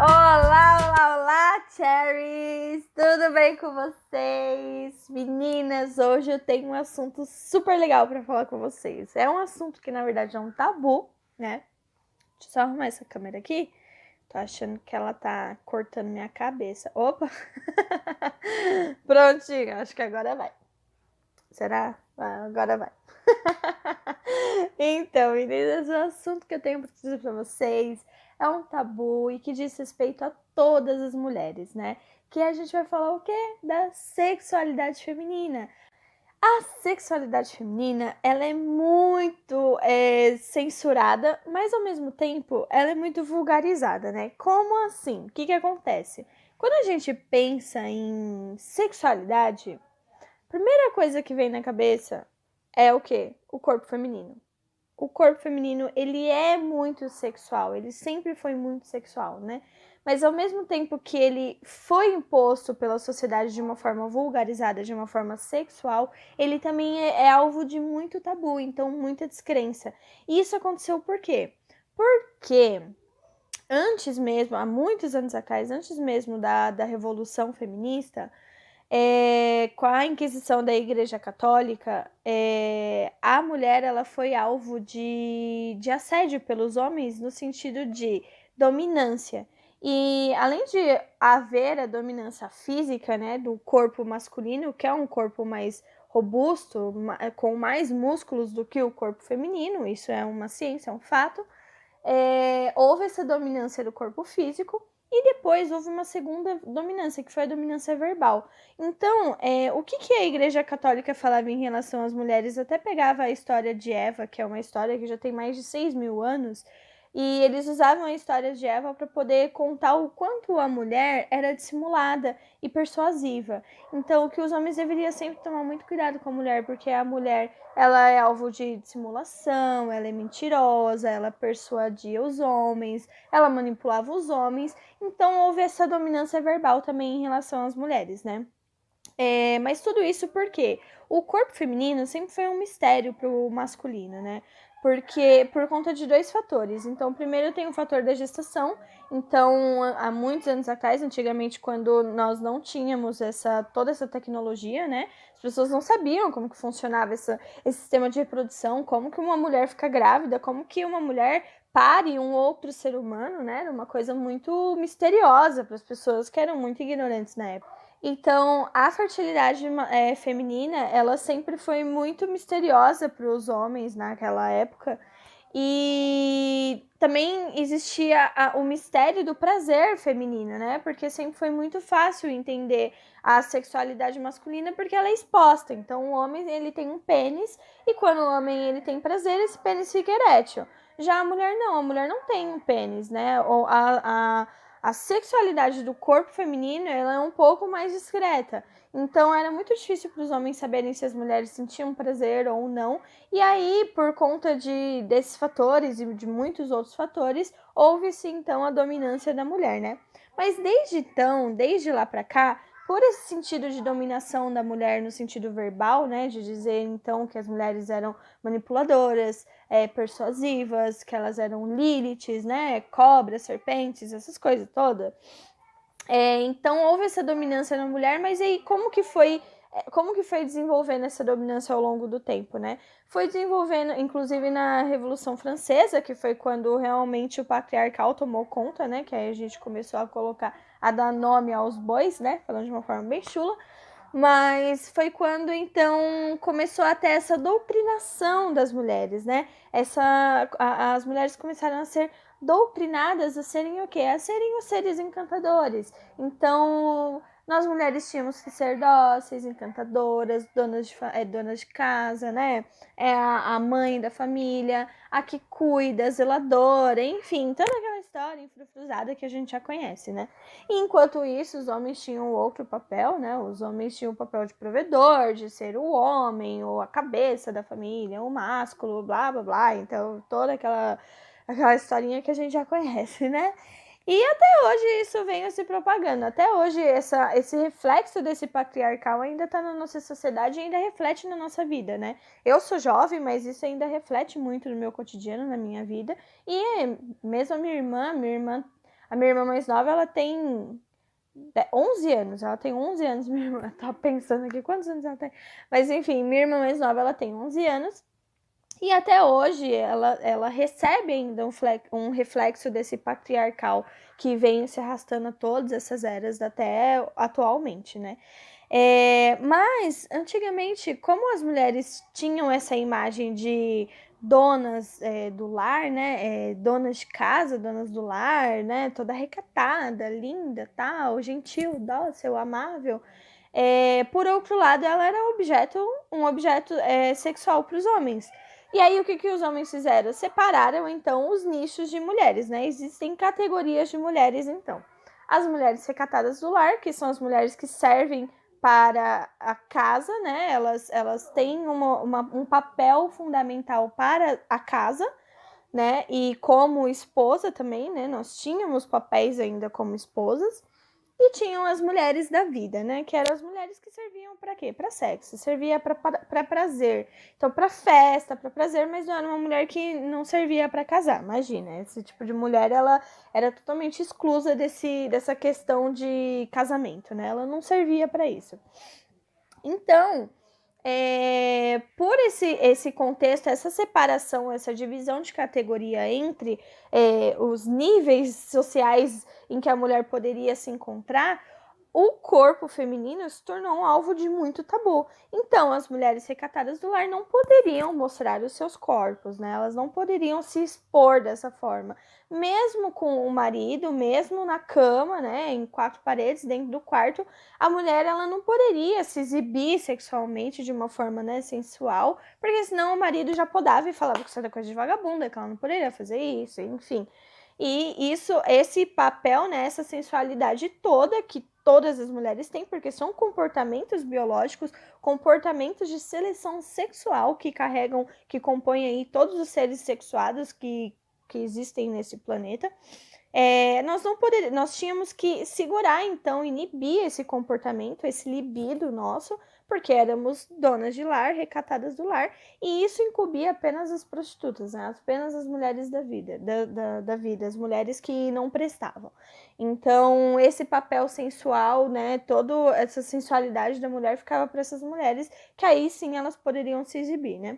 Olá, olá, olá, Cherries! Tudo bem com vocês? Meninas, hoje eu tenho um assunto super legal para falar com vocês. É um assunto que, na verdade, é um tabu, né? Deixa eu só arrumar essa câmera aqui. Tô achando que ela tá cortando minha cabeça. Opa! Prontinho, acho que agora vai. Será? Ah, agora vai. Então, meninas, o assunto que eu tenho para dizer para vocês é um tabu e que diz respeito a todas as mulheres, né? Que a gente vai falar o quê? Da sexualidade feminina. A sexualidade feminina, ela é muito censurada, mas ao mesmo tempo ela é muito vulgarizada, né? Como assim? O que acontece? Quando a gente pensa em sexualidade, a primeira coisa que vem na cabeça é o quê? O corpo feminino. O corpo feminino, ele é muito sexual, ele sempre foi muito sexual, né? Mas ao mesmo tempo que ele foi imposto pela sociedade de uma forma vulgarizada, de uma forma sexual, ele também é alvo de muito tabu, então muita descrença. E isso aconteceu por quê? Porque antes mesmo, há muitos anos atrás, antes mesmo da Revolução Feminista, com a Inquisição da Igreja Católica, a mulher ela foi alvo de assédio pelos homens no sentido de dominância. E além de haver a dominância física, né, do corpo masculino, que é um corpo mais robusto, com mais músculos do que o corpo feminino, isso é uma ciência, é um fato, houve essa dominância do corpo físico e depois houve uma segunda dominância, que foi a dominância verbal. Então, o que a Igreja Católica falava em relação às mulheres? Até pegava a história de Eva, que é uma história que já tem mais de 6.000 anos, e eles usavam a história de Eva para poder contar o quanto a mulher era dissimulada e persuasiva. Então, o que os homens deveriam sempre tomar muito cuidado com a mulher, porque a mulher ela é alvo de dissimulação, ela é mentirosa, ela persuadia os homens, ela manipulava os homens. Então, houve essa dominância verbal também em relação às mulheres, né? Mas tudo isso porque o corpo feminino sempre foi um mistério para o masculino, né? Porque por conta de dois fatores. Então, primeiro tem o fator da gestação. Então, há muitos anos atrás, antigamente, quando nós não tínhamos toda essa tecnologia, né? As pessoas não sabiam como que funcionava esse sistema de reprodução, como que uma mulher fica grávida, como que uma mulher pare um outro ser humano, né? Era uma coisa muito misteriosa para as pessoas que eram muito ignorantes na época. Então, a fertilidade feminina, ela sempre foi muito misteriosa para os homens naquela época. E também existia o mistério do prazer feminino, né? Porque sempre foi muito fácil entender a sexualidade masculina porque ela é exposta. Então, o homem, ele tem um pênis e quando o homem ele tem prazer, esse pênis fica erétil. Já a mulher não tem um pênis, né? Ou a sexualidade do corpo feminino ela é um pouco mais discreta. Então era muito difícil para os homens saberem se as mulheres sentiam prazer ou não. E aí, por conta desses fatores e de muitos outros fatores, houve-se então a dominância da mulher, né? Mas desde então, desde lá para cá, por esse sentido de dominação da mulher no sentido verbal, né, de dizer então que as mulheres eram manipuladoras, persuasivas, que elas eram Liliths, né, cobras, serpentes, essas coisas todas. Então houve essa dominância na mulher, mas aí como que foi desenvolvendo essa dominância ao longo do tempo, né? Foi desenvolvendo, inclusive na Revolução Francesa, que foi quando realmente o patriarcal tomou conta, né? Que aí a gente começou a dar nome aos bois, né? Falando de uma forma bem chula. Mas foi quando, então, começou a ter essa doutrinação das mulheres, né? As mulheres começaram a ser doutrinadas a serem o quê? A serem os seres encantadores. Então, nós mulheres tínhamos que ser dóceis, encantadoras, donas de casa, né? A mãe da família, a que cuida, zeladora, enfim, toda aquela história enfrufruzada que a gente já conhece, né? E enquanto isso, os homens tinham outro papel, né? Os homens tinham o papel de provedor, de ser o homem, ou a cabeça da família, o másculo, blá, blá, blá. Então, toda aquela historinha que a gente já conhece, né? E até hoje isso vem se propagando. Até hoje esse reflexo desse patriarcal ainda está na nossa sociedade e ainda reflete na nossa vida, né? Eu sou jovem, mas isso ainda reflete muito no meu cotidiano, na minha vida. E mesmo a minha irmã A minha irmã mais nova, ela tem 11 anos, ela tem 11 anos, minha irmã, tá pensando aqui quantos anos ela tem, mas enfim, minha irmã mais nova, ela tem 11 anos, e até hoje ela recebe ainda um reflexo desse patriarcal que vem se arrastando a todas essas eras até atualmente, né? Mas, antigamente, como as mulheres tinham essa imagem de donas do lar, né? Donas de casa, donas do lar, né? Toda recatada, linda, tal, gentil, dócil, amável. Por outro lado, ela era um objeto sexual para os homens. E aí, o que os homens fizeram? Separaram, então, os nichos de mulheres, né? Existem categorias de mulheres, então. As mulheres recatadas do lar, que são as mulheres que servem para a casa, né? Elas têm um papel fundamental para a casa, né? E como esposa também, né? Nós tínhamos papéis ainda como esposas. E tinham as mulheres da vida, né? Que eram as mulheres que serviam para quê? Para sexo, servia para prazer. Então, para festa, para prazer, mas não era uma mulher que não servia para casar. Imagina, esse tipo de mulher, ela era totalmente exclusa dessa questão de casamento, né? Ela não servia para isso. Então, por esse contexto, essa separação, essa divisão de categoria entre os níveis sociais em que a mulher poderia se encontrar, o corpo feminino se tornou um alvo de muito tabu. Então, as mulheres recatadas do lar não poderiam mostrar os seus corpos, né? Elas não poderiam se expor dessa forma. Mesmo com o marido, mesmo na cama, né? Em 4 paredes, dentro do quarto, a mulher, ela não poderia se exibir sexualmente de uma forma, né, sensual, porque senão o marido já podava e falava que isso era coisa de vagabunda, que ela não poderia fazer isso, enfim. E esse papel, né, essa sensualidade toda que todas as mulheres têm, porque são comportamentos biológicos, comportamentos de seleção sexual que carregam, que compõem aí todos os seres sexuados que existem nesse planeta. Nós tínhamos que segurar, então, inibir esse comportamento, esse libido nosso, porque éramos donas de lar, recatadas do lar, e isso incumbia apenas as prostitutas, né? Apenas as mulheres da vida, da vida, as mulheres que não prestavam. Então, esse papel sensual, né, toda essa sensualidade da mulher ficava para essas mulheres, que aí sim elas poderiam se exibir, né?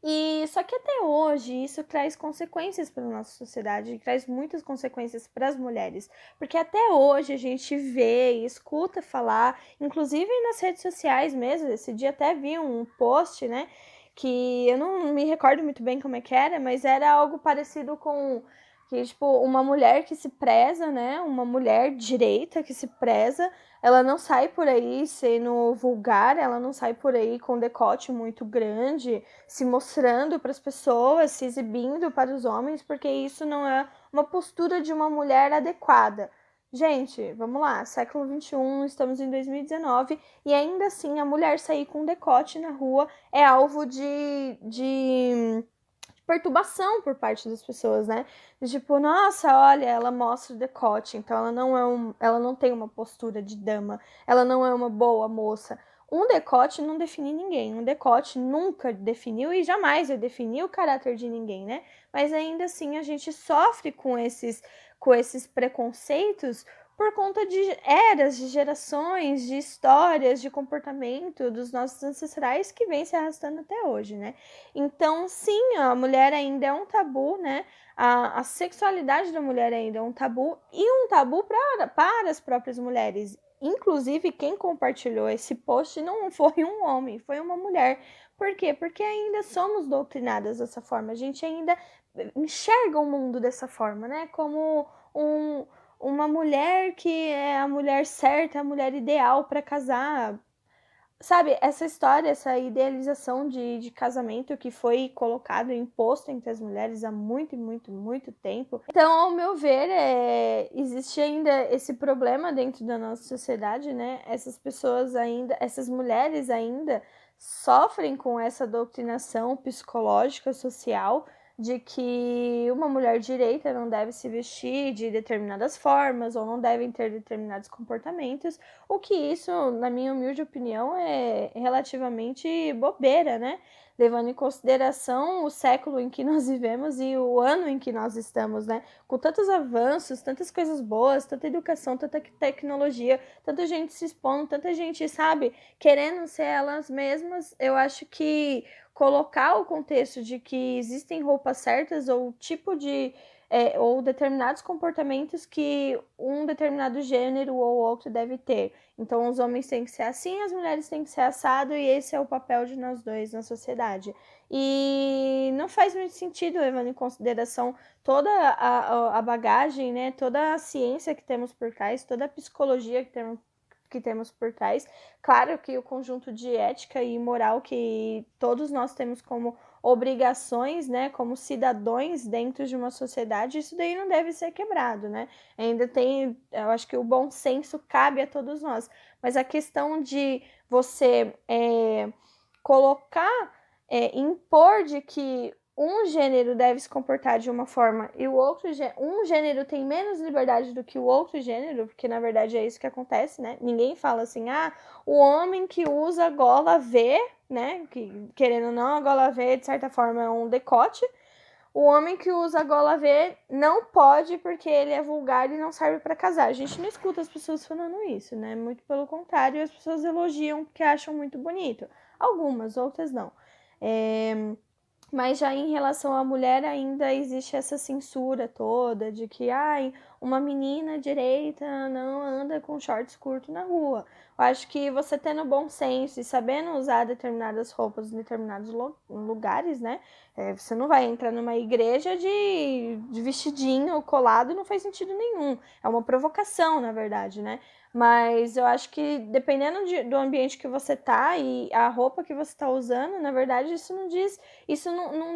E só que até hoje isso traz consequências para a nossa sociedade, traz muitas consequências para as mulheres, porque até hoje a gente vê e escuta falar, inclusive nas redes sociais mesmo. Esse dia até vi um post, né, que eu não me recordo muito bem como é que era, mas era algo parecido com que, tipo, uma mulher que se preza, né, uma mulher direita que se preza, ela não sai por aí sendo vulgar, ela não sai por aí com decote muito grande, se mostrando para as pessoas, se exibindo para os homens, porque isso não é uma postura de uma mulher adequada. Gente, vamos lá, século XXI, estamos em 2019 e ainda assim a mulher sair com decote na rua é alvo de perturbação por parte das pessoas, né? Tipo, nossa, olha, ela mostra o decote, então ela não tem uma postura de dama, ela não é uma boa moça. Um decote não define ninguém, um decote nunca definiu e jamais vai definir o caráter de ninguém, né? Mas ainda assim a gente sofre com esses preconceitos por conta de eras, de gerações, de histórias, de comportamento dos nossos ancestrais que vem se arrastando até hoje, né? Então, sim, a mulher ainda é um tabu, né? A sexualidade da mulher ainda é um tabu e um tabu para as próprias mulheres. Inclusive, quem compartilhou esse post não foi um homem, foi uma mulher. Por quê? Porque ainda somos doutrinadas dessa forma. A gente ainda enxerga o mundo dessa forma, né? Como uma mulher que é a mulher certa, a mulher ideal para casar. Sabe, essa história, essa idealização de casamento que foi colocado e imposto entre as mulheres há muito, muito, muito tempo. Então, ao meu ver, existe ainda esse problema dentro da nossa sociedade, né? Essas pessoas ainda, essas mulheres ainda sofrem com essa doutrinação psicológica, social, de que uma mulher direita não deve se vestir de determinadas formas ou não devem ter determinados comportamentos, o que isso, na minha humilde opinião, é relativamente bobeira, né? levando em consideração o século em que nós vivemos e o ano em que nós estamos, né? Com tantos avanços, tantas coisas boas, tanta educação, tanta tecnologia, tanta gente se expondo, tanta gente, sabe, querendo ser elas mesmas, eu acho que colocar o contexto de que existem roupas certas ou tipo de ou determinados comportamentos que um determinado gênero ou outro deve ter. Então, os homens têm que ser assim, as mulheres têm que ser assado, e esse é o papel de nós dois na sociedade. E não faz muito sentido, levando em consideração toda a bagagem, né, toda a ciência que temos por trás, toda a psicologia que temos por trás. Claro que o conjunto de ética e moral que todos nós temos como obrigações, né, como cidadãos dentro de uma sociedade, isso daí não deve ser quebrado, né? Ainda tem, eu acho que o bom senso cabe a todos nós, mas a questão de você colocar, impor de que um gênero deve se comportar de uma forma e o outro um gênero tem menos liberdade do que o outro gênero, porque na verdade é isso que acontece, né? Ninguém fala assim, o homem que usa gola V, né? Que, querendo ou não, a gola V, de certa forma, é um decote. O homem que usa gola V não pode porque ele é vulgar e não serve para casar. A gente não escuta as pessoas falando isso, né? Muito pelo contrário, as pessoas elogiam porque acham muito bonito. Algumas, outras não. Mas já em relação à mulher ainda existe essa censura toda de que uma menina direita não anda com shorts curtos na rua. Eu acho que você tendo bom senso e sabendo usar determinadas roupas em determinados lugares, né? Você não vai entrar numa igreja de vestidinho colado, não faz sentido nenhum. É uma provocação, na verdade, né? Mas eu acho que dependendo do ambiente que você tá e a roupa que você tá usando, na verdade, isso não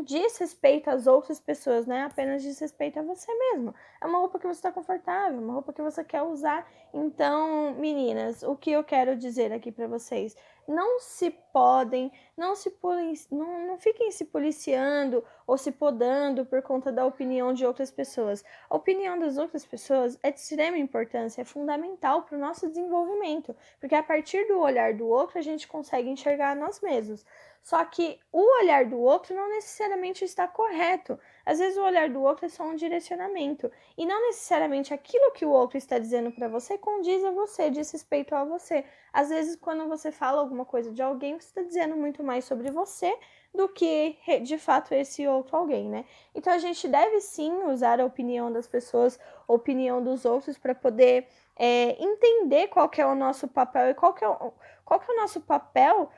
diz respeito às outras pessoas, né? Apenas diz respeito a você mesmo. É uma roupa que você tá confortável, uma roupa que você quer usar. Então, meninas, o que eu quero dizer aqui para vocês? Não se podem, não fiquem se policiando ou se podando por conta da opinião de outras pessoas. A opinião das outras pessoas é de extrema importância, é fundamental para o nosso desenvolvimento, porque a partir do olhar do outro a gente consegue enxergar nós mesmos. Só que o olhar do outro não necessariamente está correto. Às vezes o olhar do outro é só um direcionamento. E não necessariamente aquilo que o outro está dizendo para você condiz a você, diz respeito a você. Às vezes, quando você fala alguma coisa de alguém, você está dizendo muito mais sobre você do que, de fato, esse outro alguém, né? Então, a gente deve sim usar a opinião das pessoas, a opinião dos outros, para poder entender qual que é o nosso papel e qual que é o nosso papel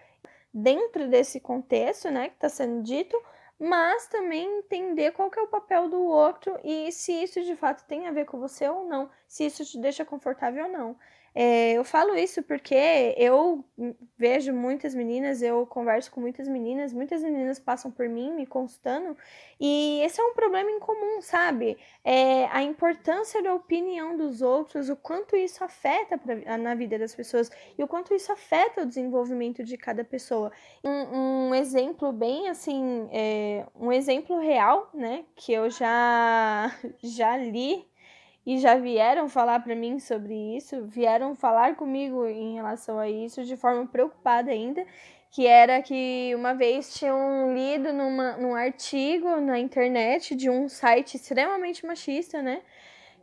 dentro desse contexto, né, que está sendo dito, mas também entender qual que é o papel do outro e se isso de fato tem a ver com você ou não, se isso te deixa confortável ou não. Eu falo isso porque eu vejo muitas meninas, eu converso com muitas meninas passam por mim, me consultando, e esse é um problema em comum, sabe? A importância da opinião dos outros, o quanto isso afeta na vida das pessoas e o quanto isso afeta o desenvolvimento de cada pessoa. Um exemplo bem assim, um exemplo real, né, que eu já li e já vieram falar para mim sobre isso, vieram falar comigo em relação a isso de forma preocupada ainda, que era que uma vez tinham lido num artigo na internet de um site extremamente machista, né,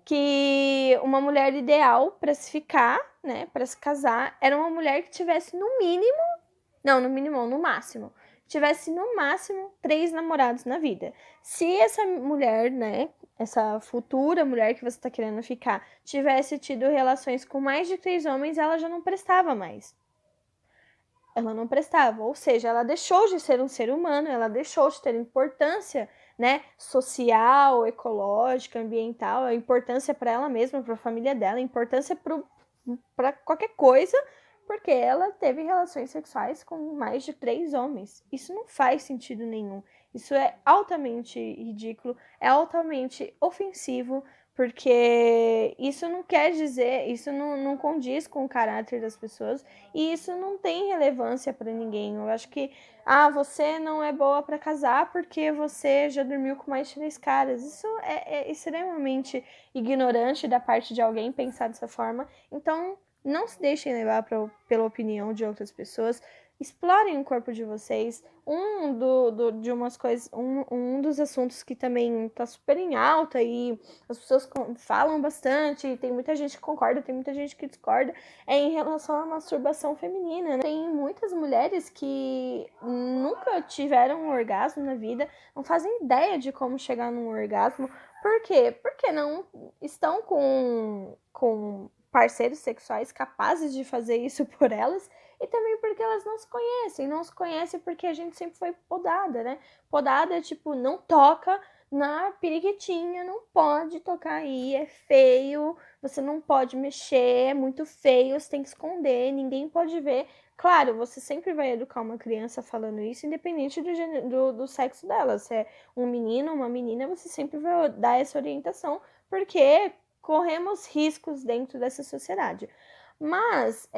que uma mulher ideal para se ficar, né, para se casar, era uma mulher que tivesse no mínimo, não, no mínimo, no máximo, tivesse no máximo 3 namorados na vida. Se essa mulher, né, essa futura mulher que você tá querendo ficar, tivesse tido relações com mais de 3 homens, ela já não prestava mais. Ela não prestava, ou seja, ela deixou de ser um ser humano, ela deixou de ter importância, né, social, ecológica, ambiental, a importância para ela mesma, para a família dela, a importância para qualquer coisa, porque ela teve relações sexuais com mais de 3 homens. Isso não faz sentido nenhum. Isso é altamente ridículo, é altamente ofensivo, porque isso não quer dizer, isso não condiz com o caráter das pessoas e isso não tem relevância para ninguém. Eu acho que, você não é boa para casar porque você já dormiu com mais de 3 caras. Isso é extremamente ignorante da parte de alguém pensar dessa forma. Então, não se deixem levar pela opinião de outras pessoas. explorem o corpo de vocês. De umas coisas, um dos assuntos que também tá super em alta e as pessoas falam bastante, e tem muita gente que concorda, tem muita gente que discorda, é em relação à masturbação feminina, né? Tem muitas mulheres que nunca tiveram um orgasmo na vida, não fazem ideia de como chegar num orgasmo. Por quê? Porque não estão com parceiros sexuais capazes de fazer isso por elas, e também porque elas não se conhecem porque a gente sempre foi podada, né? Podada é tipo, não toca na periquitinha, não pode tocar aí, é feio, você não pode mexer, é muito feio, você tem que esconder, ninguém pode ver. Claro, você sempre vai educar uma criança falando isso, independente do sexo dela. Se é um menino ou uma menina, você sempre vai dar essa orientação, porque corremos riscos dentro dessa sociedade. Mas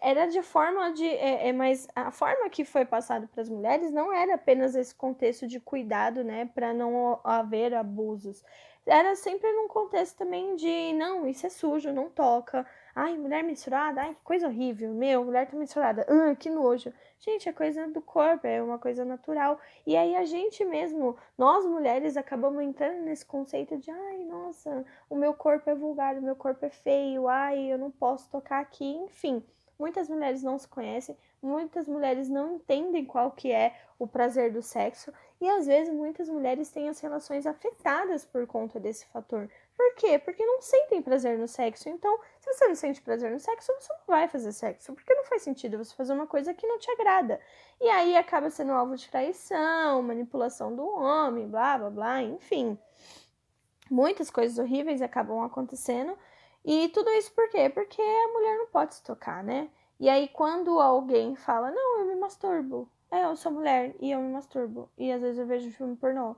era de forma de. Mas a forma que foi passado para as mulheres não era apenas esse contexto de cuidado, né, para não haver abusos. Era sempre num contexto também de não, isso é sujo, não toca. Ai, mulher menstruada, ai, que coisa horrível. Meu, mulher tá menstruada, que nojo. Gente, é coisa do corpo, é uma coisa natural. E aí a gente mesmo, nós mulheres, acabamos entrando nesse conceito de ai, nossa, o meu corpo é vulgar, o meu corpo é feio, ai, eu não posso tocar aqui, enfim. Muitas mulheres não se conhecem, muitas mulheres não entendem qual que é o prazer do sexo, e às vezes muitas mulheres têm as relações afetadas por conta desse fator. Por quê? Porque não sentem prazer no sexo. Então, se você não sente prazer no sexo, você não vai fazer sexo, porque não faz sentido você fazer uma coisa que não te agrada. E aí acaba sendo alvo de traição, manipulação do homem, blá, blá, blá, enfim. Muitas coisas horríveis acabam acontecendo. E tudo isso por quê? Porque a mulher não pode se tocar, né? E aí quando alguém fala, não, eu me masturbo. Eu sou mulher e eu me masturbo. E às vezes eu vejo filme pornô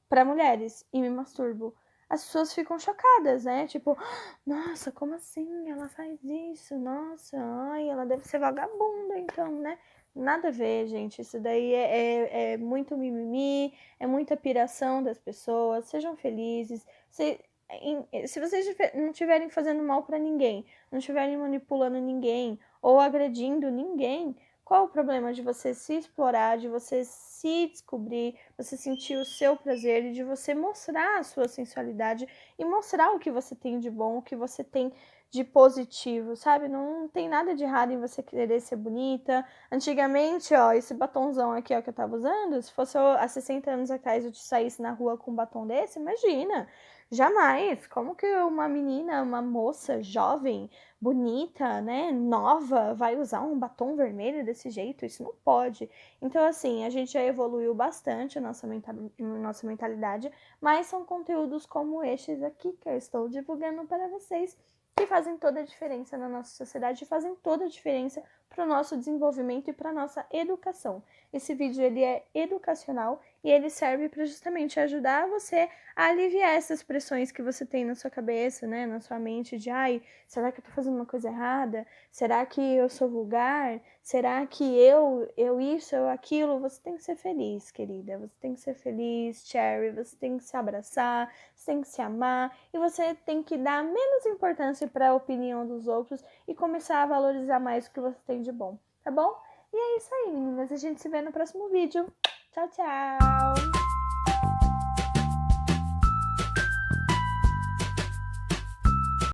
para mulheres e me masturbo. As pessoas ficam chocadas, né? Tipo, nossa, como assim? Ela faz isso? Nossa, ai, ela deve ser vagabunda, então, né? Nada a ver, gente. Isso daí é muito mimimi, é muita piração das pessoas. Sejam felizes. Se vocês não estiverem fazendo mal para ninguém, não estiverem manipulando ninguém ou agredindo ninguém, qual o problema de você se explorar, de você se descobrir, você sentir o seu prazer e de você mostrar a sua sensualidade e mostrar o que você tem de bom, o que você tem de positivo, sabe? Não tem nada de errado em você querer ser bonita. Antigamente, ó, esse batonzão aqui, ó, que eu tava usando, se fosse há 60 anos atrás eu te saísse na rua com um batom desse, imagina. Jamais. Como que uma menina, uma moça jovem, bonita, né, nova, vai usar um batom vermelho desse jeito? Isso não pode. Então, assim, a gente já evoluiu bastante a nossa mentalidade, mas são conteúdos como estes aqui que eu estou divulgando para vocês, que fazem toda a diferença na nossa sociedade, fazem toda a diferença para o nosso desenvolvimento e para a nossa educação. Esse vídeo ele é educacional e ele serve para justamente ajudar você a aliviar essas pressões que você tem na sua cabeça, né, na sua mente de ai, será que eu tô fazendo uma coisa errada? Será que eu sou vulgar? Será que eu isso, eu aquilo? Você tem que ser feliz, querida. Você tem que ser feliz, Cherry. Você tem que se abraçar, você tem que se amar e você tem que dar menos importância para a opinião dos outros e começar a valorizar mais o que você tem de bom, tá bom? E é isso aí, meninas. A gente se vê no próximo vídeo. Tchau, tchau!